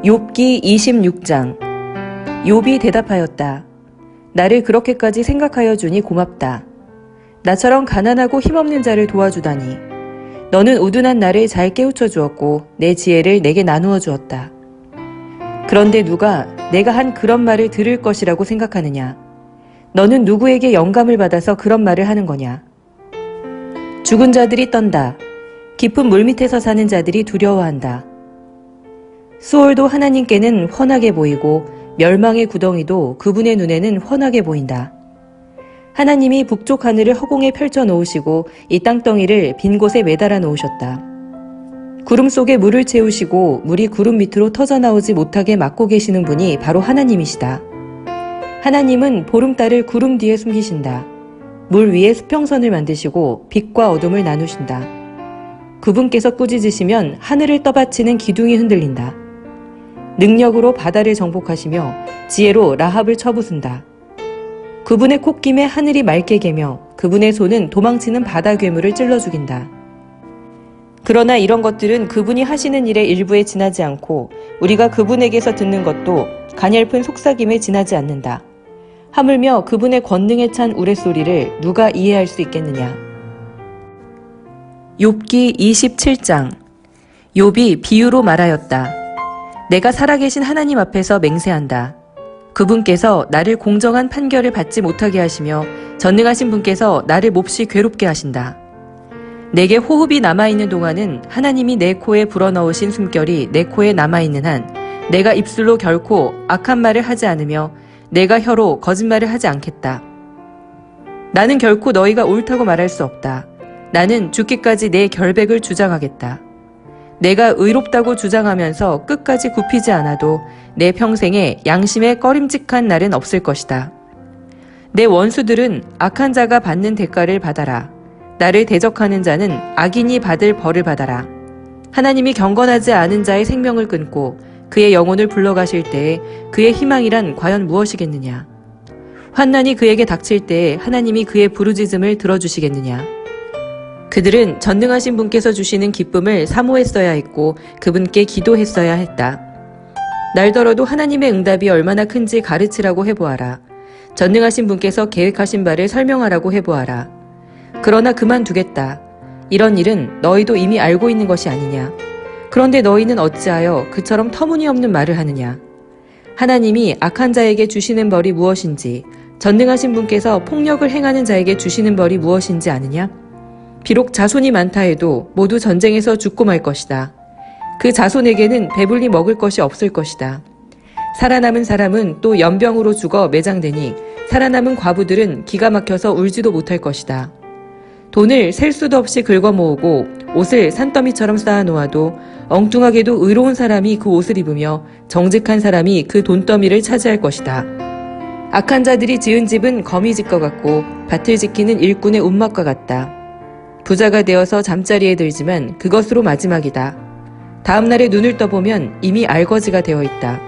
욥기 26장. 욥이 대답하였다. 나를 그렇게까지 생각하여 주니 고맙다. 나처럼 가난하고 힘없는 자를 도와주다니. 너는 우둔한 나를 잘 깨우쳐 주었고 내 지혜를 내게 나누어 주었다. 그런데 누가 내가 한 그런 말을 들을 것이라고 생각하느냐? 너는 누구에게 영감을 받아서 그런 말을 하는 거냐? 죽은 자들이 떤다. 깊은 물밑에서 사는 자들이 두려워한다. 수월도 하나님께는 훤하게 보이고 멸망의 구덩이도 그분의 눈에는 훤하게 보인다. 하나님이 북쪽 하늘을 허공에 펼쳐 놓으시고 이 땅덩이를 빈 곳에 매달아 놓으셨다. 구름 속에 물을 채우시고 물이 구름 밑으로 터져나오지 못하게 막고 계시는 분이 바로 하나님이시다. 하나님은 보름달을 구름 뒤에 숨기신다. 물 위에 수평선을 만드시고 빛과 어둠을 나누신다. 그분께서 꾸짖으시면 하늘을 떠받치는 기둥이 흔들린다. 능력으로 바다를 정복하시며 지혜로 라합을 쳐부순다. 그분의 콧김에 하늘이 맑게 개며 그분의 손은 도망치는 바다 괴물을 찔러 죽인다. 그러나 이런 것들은 그분이 하시는 일의 일부에 지나지 않고 우리가 그분에게서 듣는 것도 가냘픈 속삭임에 지나지 않는다. 하물며 그분의 권능에 찬 우레소리를 누가 이해할 수 있겠느냐. 욥기 27장. 욥이 비유로 말하였다. 내가 살아계신 하나님 앞에서 맹세한다. 그분께서 나를 공정한 판결을 받지 못하게 하시며 전능하신 분께서 나를 몹시 괴롭게 하신다. 내게 호흡이 남아있는 동안은 하나님이 내 코에 불어넣으신 숨결이 내 코에 남아있는 한 내가 입술로 결코 악한 말을 하지 않으며 내가 혀로 거짓말을 하지 않겠다. 나는 결코 너희가 옳다고 말할 수 없다. 나는 죽기까지 내 결백을 주장하겠다. 내가 의롭다고 주장하면서 끝까지 굽히지 않아도 내 평생에 양심에 꺼림직한 날은 없을 것이다. 내 원수들은 악한 자가 받는 대가를 받아라. 나를 대적하는 자는 악인이 받을 벌을 받아라. 하나님이 경건하지 않은 자의 생명을 끊고 그의 영혼을 불러가실 때에 그의 희망이란 과연 무엇이겠느냐? 환난이 그에게 닥칠 때에 하나님이 그의 부르짖음을 들어주시겠느냐? 그들은 전능하신 분께서 주시는 기쁨을 사모했어야 했고 그분께 기도했어야 했다. 날더러도 하나님의 응답이 얼마나 큰지 가르치라고 해보아라. 전능하신 분께서 계획하신 바를 설명하라고 해보아라. 그러나 그만두겠다. 이런 일은 너희도 이미 알고 있는 것이 아니냐. 그런데 너희는 어찌하여 그처럼 터무니없는 말을 하느냐. 하나님이 악한 자에게 주시는 벌이 무엇인지, 전능하신 분께서 폭력을 행하는 자에게 주시는 벌이 무엇인지 아느냐? 비록 자손이 많다 해도 모두 전쟁에서 죽고 말 것이다. 그 자손에게는 배불리 먹을 것이 없을 것이다. 살아남은 사람은 또 연병으로 죽어 매장되니 살아남은 과부들은 기가 막혀서 울지도 못할 것이다. 돈을 셀 수도 없이 긁어 모으고 옷을 산더미처럼 쌓아놓아도 엉뚱하게도 의로운 사람이 그 옷을 입으며 정직한 사람이 그 돈더미를 차지할 것이다. 악한 자들이 지은 집은 거미집과 같고 밭을 지키는 일꾼의 움막과 같다. 부자가 되어서 잠자리에 들지만 그것으로 마지막이다. 다음 날에 눈을 떠보면 이미 알거지가 되어 있다.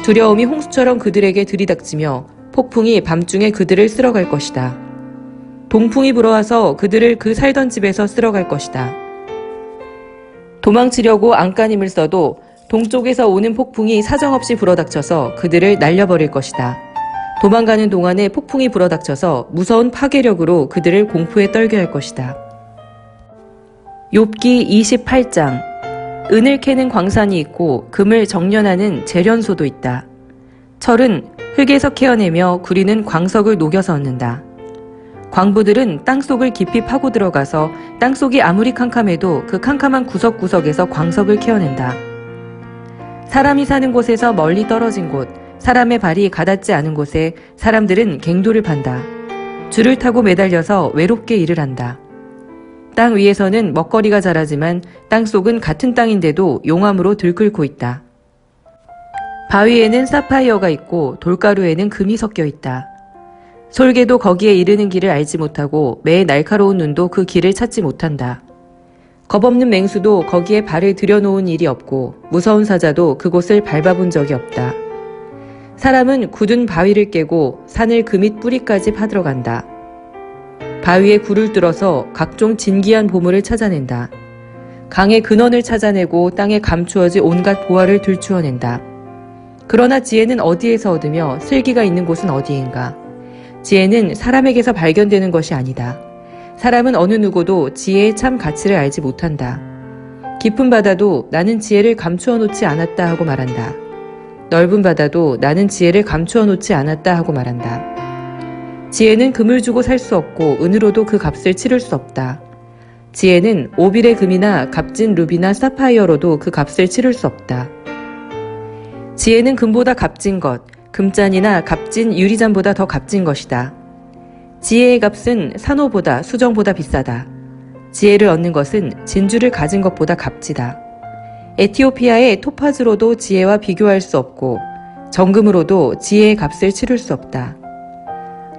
두려움이 홍수처럼 그들에게 들이닥치며 폭풍이 밤중에 그들을 쓸어갈 것이다. 동풍이 불어와서 그들을 그 살던 집에서 쓸어갈 것이다. 도망치려고 안간힘을 써도 동쪽에서 오는 폭풍이 사정없이 불어닥쳐서 그들을 날려버릴 것이다. 도망가는 동안에 폭풍이 불어닥쳐서 무서운 파괴력으로 그들을 공포에 떨게 할 것이다. 욥기 28장. 은을 캐는 광산이 있고 금을 정련하는 재련소도 있다. 철은 흙에서 캐어내며 구리는 광석을 녹여서 얻는다. 광부들은 땅속을 깊이 파고 들어가서 땅속이 아무리 캄캄해도 그 캄캄한 구석구석에서 광석을 캐어낸다. 사람이 사는 곳에서 멀리 떨어진 곳, 사람의 발이 가닿지 않은 곳에 사람들은 갱도를 판다. 줄을 타고 매달려서 외롭게 일을 한다. 땅 위에서는 먹거리가 자라지만 땅속은 같은 땅인데도 용암으로 들끓고 있다. 바위에는 사파이어가 있고 돌가루에는 금이 섞여 있다. 솔개도 거기에 이르는 길을 알지 못하고 매의 날카로운 눈도 그 길을 찾지 못한다. 겁없는 맹수도 거기에 발을 들여놓은 일이 없고 무서운 사자도 그곳을 밟아본 적이 없다. 사람은 굳은 바위를 깨고 산을 그 밑 뿌리까지 파들어간다. 바위에 굴을 뚫어서 각종 진기한 보물을 찾아낸다. 강의 근원을 찾아내고 땅에 감추어진 온갖 보화를 들추어낸다. 그러나 지혜는 어디에서 얻으며 슬기가 있는 곳은 어디인가? 지혜는 사람에게서 발견되는 것이 아니다. 사람은 어느 누구도 지혜의 참 가치를 알지 못한다. 깊은 바다도 나는 지혜를 감추어 놓지 않았다 하고 말한다. 넓은 바다도 나는 지혜를 감추어 놓지 않았다 하고 말한다. 지혜는 금을 주고 살 수 없고 은으로도 그 값을 치를 수 없다. 지혜는 오빌의 금이나 값진 루비나 사파이어로도 그 값을 치를 수 없다. 지혜는 금보다 값진 것, 금잔이나 값진 유리잔보다 더 값진 것이다. 지혜의 값은 산호보다 수정보다 비싸다. 지혜를 얻는 것은 진주를 가진 것보다 값지다. 에티오피아의 토파즈로도 지혜와 비교할 수 없고 정금으로도 지혜의 값을 치를 수 없다.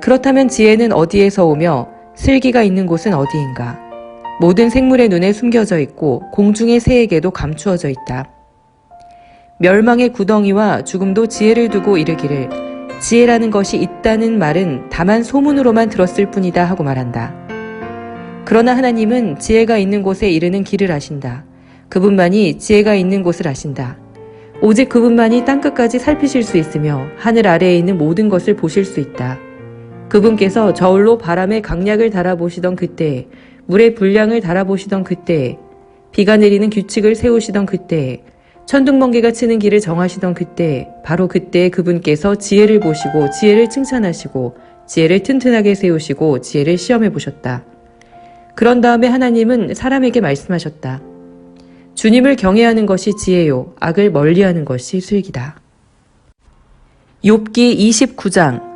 그렇다면 지혜는 어디에서 오며 슬기가 있는 곳은 어디인가? 모든 생물의 눈에 숨겨져 있고 공중의 새에게도 감추어져 있다. 멸망의 구덩이와 죽음도 지혜를 두고 이르기를 지혜라는 것이 있다는 말은 다만 소문으로만 들었을 뿐이다 하고 말한다. 그러나 하나님은 지혜가 있는 곳에 이르는 길을 아신다. 그분만이 지혜가 있는 곳을 아신다. 오직 그분만이 땅끝까지 살피실 수 있으며 하늘 아래에 있는 모든 것을 보실 수 있다. 그분께서 저울로 바람의 강약을 달아보시던 그때에, 물의 분량을 달아보시던 그때에, 비가 내리는 규칙을 세우시던 그때에, 천둥번개가 치는 길을 정하시던 그때에, 바로 그때에 그분께서 지혜를 보시고 지혜를 칭찬하시고 지혜를 튼튼하게 세우시고 지혜를 시험해 보셨다. 그런 다음에 하나님은 사람에게 말씀하셨다. 주님을 경외하는 것이 지혜요, 악을 멀리하는 것이 슬기다. 욥기 29장.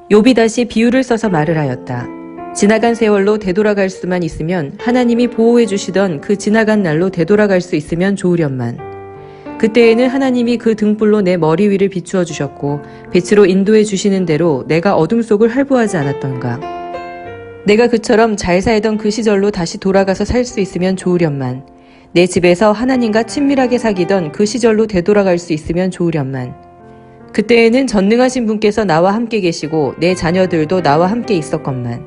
욥이 다시 비유를 써서 말을 하였다. 지나간 세월로 되돌아갈 수만 있으면 하나님이 보호해 주시던 그 지나간 날로 되돌아갈 수 있으면 좋으련만. 그때에는 하나님이 그 등불로 내 머리 위를 비추어 주셨고 빛으로 인도해 주시는 대로 내가 어둠 속을 할부하지 않았던가. 내가 그처럼 잘 살던 그 시절로 다시 돌아가서 살 수 있으면 좋으련만. 내 집에서 하나님과 친밀하게 사귀던 그 시절로 되돌아갈 수 있으면 좋으련만. 그때에는 전능하신 분께서 나와 함께 계시고 내 자녀들도 나와 함께 있었건만.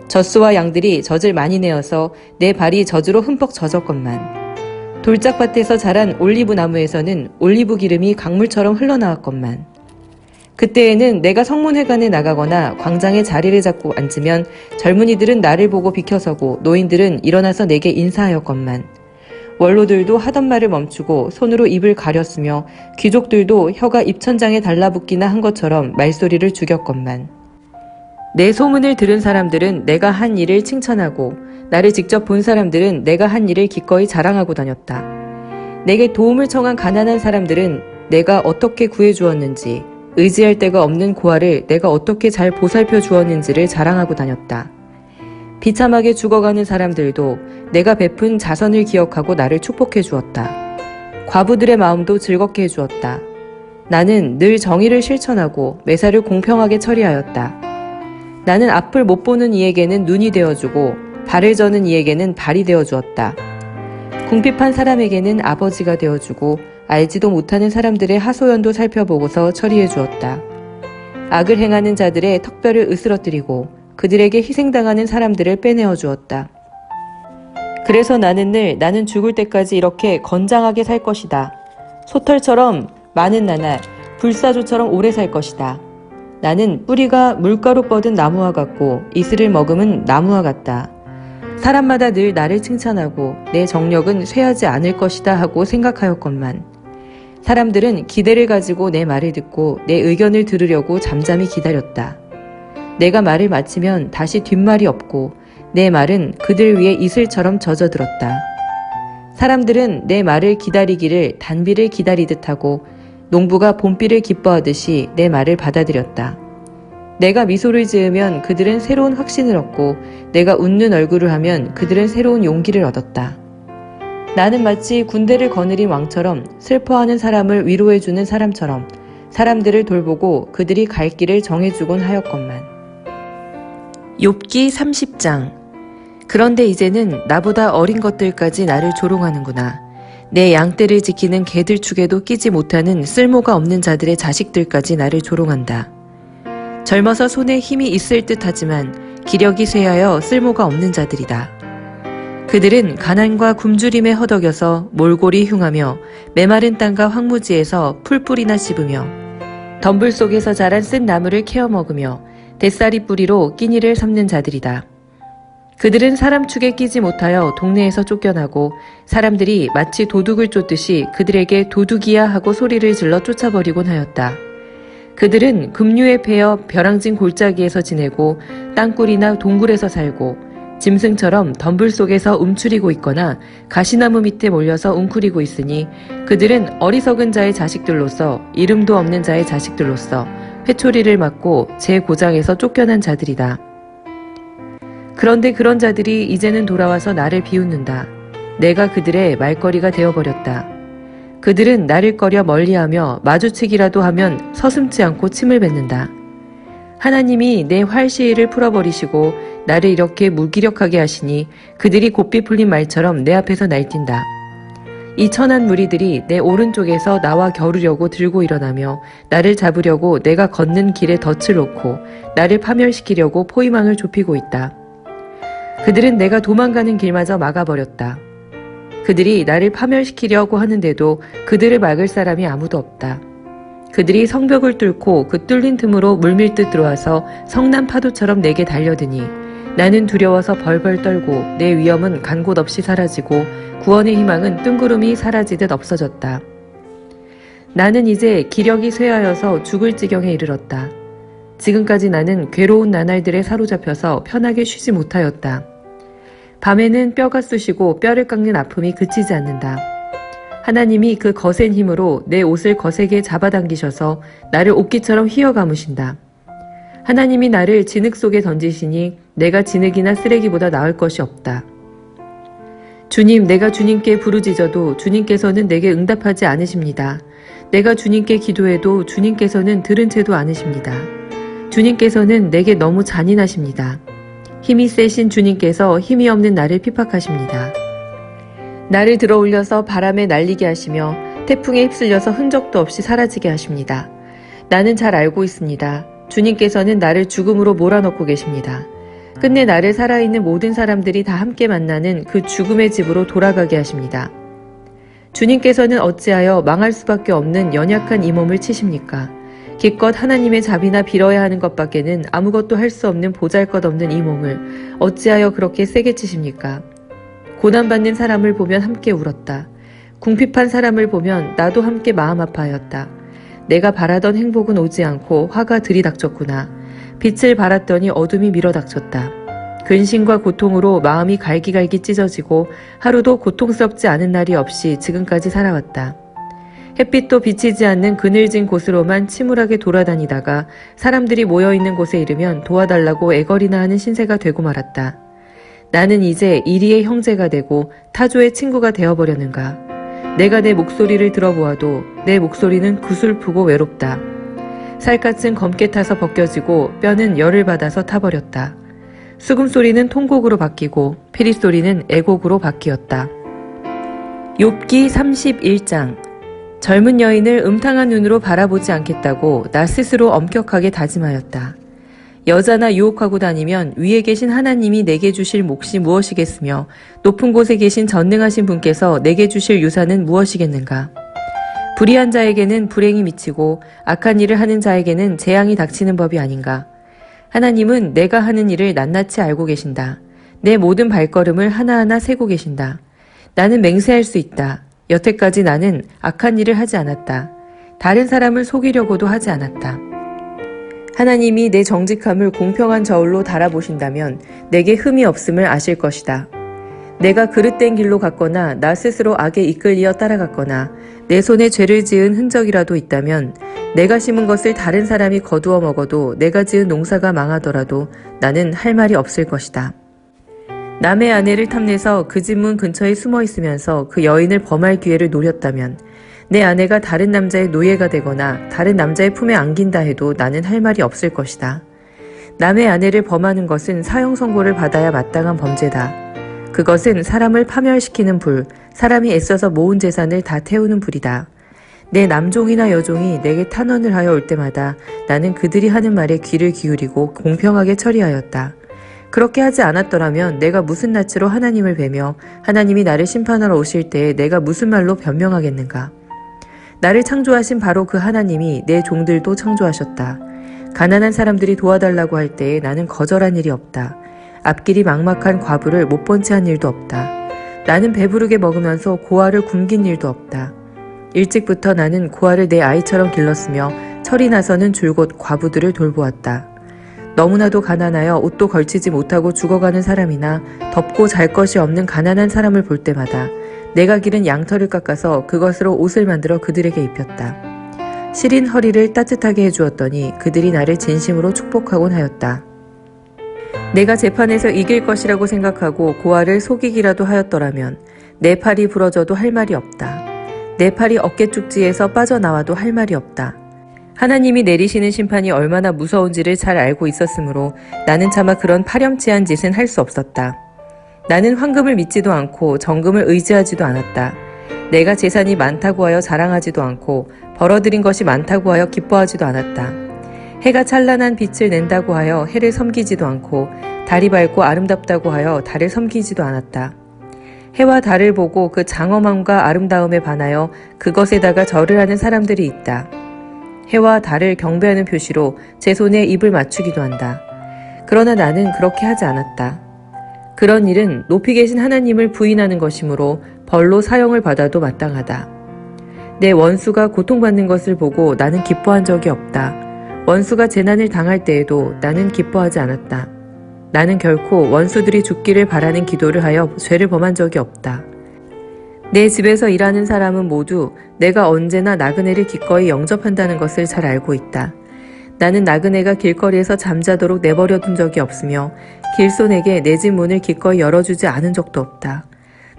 젖소와 양들이 젖을 많이 내어서 내 발이 젖으로 흠뻑 젖었건만. 돌짝밭에서 자란 올리브 나무에서는 올리브 기름이 강물처럼 흘러나왔건만. 그때에는 내가 성문회관에 나가거나 광장에 자리를 잡고 앉으면 젊은이들은 나를 보고 비켜서고 노인들은 일어나서 내게 인사하였건만. 원로들도 하던 말을 멈추고 손으로 입을 가렸으며 귀족들도 혀가 입천장에 달라붙기나 한 것처럼 말소리를 죽였건만. 내 소문을 들은 사람들은 내가 한 일을 칭찬하고 나를 직접 본 사람들은 내가 한 일을 기꺼이 자랑하고 다녔다. 내게 도움을 청한 가난한 사람들은 내가 어떻게 구해주었는지, 의지할 데가 없는 고아를 내가 어떻게 잘 보살펴 주었는지를 자랑하고 다녔다. 비참하게 죽어가는 사람들도 내가 베푼 자선을 기억하고 나를 축복해 주었다. 과부들의 마음도 즐겁게 해주었다. 나는 늘 정의를 실천하고 매사를 공평하게 처리하였다. 나는 앞을 못 보는 이에게는 눈이 되어주고 발을 저는 이에게는 발이 되어주었다. 궁핍한 사람에게는 아버지가 되어주고 알지도 못하는 사람들의 하소연도 살펴보고서 처리해 주었다. 악을 행하는 자들의 턱뼈를 으스러뜨리고 그들에게 희생당하는 사람들을 빼내어 주었다. 그래서 나는 죽을 때까지 이렇게 건장하게 살 것이다. 소털처럼 많은 나날, 불사조처럼 오래 살 것이다. 나는 뿌리가 물가로 뻗은 나무와 같고 이슬을 머금은 나무와 같다. 사람마다 늘 나를 칭찬하고 내 정력은 쇠하지 않을 것이다 하고 생각하였건만. 사람들은 기대를 가지고 내 말을 듣고 내 의견을 들으려고 잠잠히 기다렸다. 내가 말을 마치면 다시 뒷말이 없고 내 말은 그들 위에 이슬처럼 젖어들었다. 사람들은 내 말을 기다리기를 단비를 기다리듯 하고 농부가 봄비를 기뻐하듯이 내 말을 받아들였다. 내가 미소를 지으면 그들은 새로운 확신을 얻고 내가 웃는 얼굴을 하면 그들은 새로운 용기를 얻었다. 나는 마치 군대를 거느린 왕처럼 슬퍼하는 사람을 위로해주는 사람처럼 사람들을 돌보고 그들이 갈 길을 정해주곤 하였건만. 욥기 30장. 그런데 이제는 나보다 어린 것들까지 나를 조롱하는구나. 내 양떼를 지키는 개들 축에도 끼지 못하는 쓸모가 없는 자들의 자식들까지 나를 조롱한다. 젊어서 손에 힘이 있을 듯 하지만 기력이 쇠하여 쓸모가 없는 자들이다. 그들은 가난과 굶주림에 허덕여서 몰골이 흉하며 메마른 땅과 황무지에서 풀뿌리나 씹으며 덤불 속에서 자란 쓴 나무를 캐어 먹으며 뱃살이 뿌리로 끼니를 삼는 자들이다. 그들은 사람 축에 끼지 못하여 동네에서 쫓겨나고 사람들이 마치 도둑을 쫓듯이 그들에게 도둑이야 하고 소리를 질러 쫓아버리곤 하였다. 그들은 급류에 패여 벼랑진 골짜기에서 지내고 땅굴이나 동굴에서 살고 짐승처럼 덤불 속에서 움츠리고 있거나 가시나무 밑에 몰려서 웅크리고 있으니 그들은 어리석은 자의 자식들로서 이름도 없는 자의 자식들로서 회초리를 맞고 제 고장에서 쫓겨난 자들이다. 그런데 그런 자들이 이제는 돌아와서 나를 비웃는다. 내가 그들의 말거리가 되어버렸다. 그들은 나를 꺼려 멀리하며 마주치기라도 하면 서슴지 않고 침을 뱉는다. 하나님이 내 활시위를 풀어버리시고 나를 이렇게 무기력하게 하시니 그들이 곱비 풀린 말처럼 내 앞에서 날뛴다. 이 천한 무리들이 내 오른쪽에서 나와 겨루려고 들고 일어나며 나를 잡으려고 내가 걷는 길에 덫을 놓고 나를 파멸시키려고 포위망을 좁히고 있다. 그들은 내가 도망가는 길마저 막아버렸다. 그들이 나를 파멸시키려고 하는데도 그들을 막을 사람이 아무도 없다. 그들이 성벽을 뚫고 그 뚫린 틈으로 물밀듯 들어와서 성난 파도처럼 내게 달려드니 나는 두려워서 벌벌 떨고 내 위험은 간 곳 없이 사라지고 구원의 희망은 뜬구름이 사라지듯 없어졌다. 나는 이제 기력이 쇠하여서 죽을 지경에 이르렀다. 지금까지 나는 괴로운 나날들에 사로잡혀서 편하게 쉬지 못하였다. 밤에는 뼈가 쑤시고 뼈를 깎는 아픔이 그치지 않는다. 하나님이 그 거센 힘으로 내 옷을 거세게 잡아당기셔서 나를 옥기처럼 휘어감으신다. 하나님이 나를 진흙 속에 던지시니 내가 진흙이나 쓰레기보다 나을 것이 없다. 주님, 내가 주님께 부르짖어도 주님께서는 내게 응답하지 않으십니다. 내가 주님께 기도해도 주님께서는 들은 채도 않으십니다. 주님께서는 내게 너무 잔인하십니다. 힘이 세신 주님께서 힘이 없는 나를 핍박하십니다. 나를 들어 올려서 바람에 날리게 하시며 태풍에 휩쓸려서 흔적도 없이 사라지게 하십니다. 나는 잘 알고 있습니다. 주님께서는 나를 죽음으로 몰아넣고 계십니다. 끝내 나를 살아있는 모든 사람들이 다 함께 만나는 그 죽음의 집으로 돌아가게 하십니다. 주님께서는 어찌하여 망할 수밖에 없는 연약한 이 몸을 치십니까? 기껏 하나님의 자비나 빌어야 하는 것밖에는 아무것도 할 수 없는 보잘것없는 이 몸을 어찌하여 그렇게 세게 치십니까? 고난받는 사람을 보면 함께 울었다. 궁핍한 사람을 보면 나도 함께 마음 아파하였다. 내가 바라던 행복은 오지 않고 화가 들이닥쳤구나. 빛을 발았더니 어둠이 밀어닥쳤다. 근심과 고통으로 마음이 갈기갈기 찢어지고 하루도 고통스럽지 않은 날이 없이 지금까지 살아왔다. 햇빛도 비치지 않는 그늘진 곳으로만 침울하게 돌아다니다가 사람들이 모여있는 곳에 이르면 도와달라고 애걸이나 하는 신세가 되고 말았다. 나는 이제 이리의 형제가 되고 타조의 친구가 되어버렸는가. 내가 내 목소리를 들어보아도 내 목소리는 구슬프고 외롭다. 살갗은 검게 타서 벗겨지고 뼈는 열을 받아서 타버렸다. 수금소리는 통곡으로 바뀌고 피리소리는 애곡으로 바뀌었다. 욥기 31장. 젊은 여인을 음탕한 눈으로 바라보지 않겠다고 나 스스로 엄격하게 다짐하였다. 여자나 유혹하고 다니면 위에 계신 하나님이 내게 주실 몫이 무엇이겠으며 높은 곳에 계신 전능하신 분께서 내게 주실 유산은 무엇이겠는가. 불의한 자에게는 불행이 미치고 악한 일을 하는 자에게는 재앙이 닥치는 법이 아닌가. 하나님은 내가 하는 일을 낱낱이 알고 계신다. 내 모든 발걸음을 하나하나 세고 계신다. 나는 맹세할 수 있다. 여태까지 나는 악한 일을 하지 않았다. 다른 사람을 속이려고도 하지 않았다. 하나님이 내 정직함을 공평한 저울로 달아보신다면 내게 흠이 없음을 아실 것이다. 내가 그릇된 길로 갔거나 나 스스로 악에 이끌리어 따라갔거나 내 손에 죄를 지은 흔적이라도 있다면 내가 심은 것을 다른 사람이 거두어 먹어도 내가 지은 농사가 망하더라도 나는 할 말이 없을 것이다. 남의 아내를 탐내서 그 집 문 근처에 숨어 있으면서 그 여인을 범할 기회를 노렸다면 내 아내가 다른 남자의 노예가 되거나 다른 남자의 품에 안긴다 해도 나는 할 말이 없을 것이다. 남의 아내를 범하는 것은 사형 선고를 받아야 마땅한 범죄다. 그것은 사람을 파멸시키는 불, 사람이 애써서 모은 재산을 다 태우는 불이다. 내 남종이나 여종이 내게 탄원을 하여 올 때마다 나는 그들이 하는 말에 귀를 기울이고 공평하게 처리하였다. 그렇게 하지 않았더라면 내가 무슨 낯으로 하나님을 뵈며 하나님이 나를 심판하러 오실 때에 내가 무슨 말로 변명하겠는가. 나를 창조하신 바로 그 하나님이 내 종들도 창조하셨다. 가난한 사람들이 도와달라고 할 때에 나는 거절한 일이 없다. 앞길이 막막한 과부를 못 본 채 한 일도 없다. 나는 배부르게 먹으면서 고아를 굶긴 일도 없다. 일찍부터 나는 고아를 내 아이처럼 길렀으며 철이 나서는 줄곧 과부들을 돌보았다. 너무나도 가난하여 옷도 걸치지 못하고 죽어가는 사람이나 덮고 잘 것이 없는 가난한 사람을 볼 때마다 내가 기른 양털을 깎아서 그것으로 옷을 만들어 그들에게 입혔다. 시린 허리를 따뜻하게 해주었더니 그들이 나를 진심으로 축복하곤 하였다. 내가 재판에서 이길 것이라고 생각하고 고아를 속이기라도 하였더라면 내 팔이 부러져도 할 말이 없다. 내 팔이 어깨축지에서 빠져나와도 할 말이 없다. 하나님이 내리시는 심판이 얼마나 무서운지를 잘 알고 있었으므로 나는 차마 그런 파렴치한 짓은 할 수 없었다. 나는 황금을 믿지도 않고 정금을 의지하지도 않았다. 내가 재산이 많다고 하여 자랑하지도 않고 벌어들인 것이 많다고 하여 기뻐하지도 않았다. 해가 찬란한 빛을 낸다고 하여 해를 섬기지도 않고 달이 밝고 아름답다고 하여 달을 섬기지도 않았다. 해와 달을 보고 그 장엄함과 아름다움에 반하여 그것에다가 절을 하는 사람들이 있다. 해와 달을 경배하는 표시로 제 손에 입을 맞추기도 한다. 그러나 나는 그렇게 하지 않았다. 그런 일은 높이 계신 하나님을 부인하는 것이므로 벌로 사형을 받아도 마땅하다. 내 원수가 고통받는 것을 보고 나는 기뻐한 적이 없다. 원수가 재난을 당할 때에도 나는 기뻐하지 않았다. 나는 결코 원수들이 죽기를 바라는 기도를 하여 죄를 범한 적이 없다. 내 집에서 일하는 사람은 모두 내가 언제나 나그네를 기꺼이 영접한다는 것을 잘 알고 있다. 나는 나그네가 길거리에서 잠자도록 내버려둔 적이 없으며 길손에게 내 집 문을 기꺼이 열어주지 않은 적도 없다.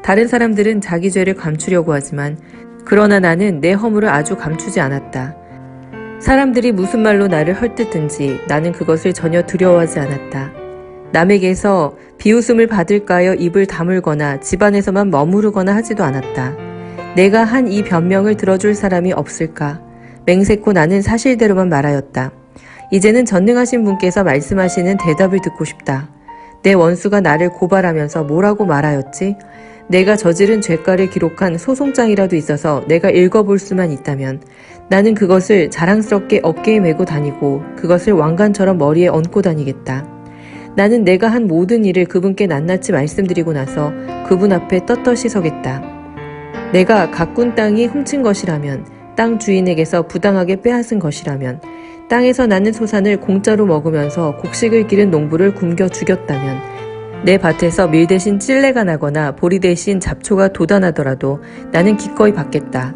다른 사람들은 자기 죄를 감추려고 하지만 그러나 나는 내 허물을 아주 감추지 않았다. 사람들이 무슨 말로 나를 헐뜯든지 나는 그것을 전혀 두려워하지 않았다. 남에게서 비웃음을 받을까 하여 입을 다물거나 집안에서만 머무르거나 하지도 않았다. 내가 한 이 변명을 들어줄 사람이 없을까? 맹세코 나는 사실대로만 말하였다. 이제는 전능하신 분께서 말씀하시는 대답을 듣고 싶다. 내 원수가 나를 고발하면서 뭐라고 말하였지? 내가 저지른 죄가를 기록한 소송장이라도 있어서 내가 읽어볼 수만 있다면 나는 그것을 자랑스럽게 어깨에 메고 다니고 그것을 왕관처럼 머리에 얹고 다니겠다. 나는 내가 한 모든 일을 그분께 낱낱이 말씀드리고 나서 그분 앞에 떳떳이 서겠다. 내가 가꾼 땅이 훔친 것이라면, 땅 주인에게서 부당하게 빼앗은 것이라면, 땅에서 나는 소산을 공짜로 먹으면서 곡식을 기른 농부를 굶겨 죽였다면, 내 밭에서 밀 대신 찔레가 나거나 보리 대신 잡초가 돋아나더라도 나는 기꺼이 받겠다.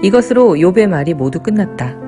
이것으로 욥의 말이 모두 끝났다.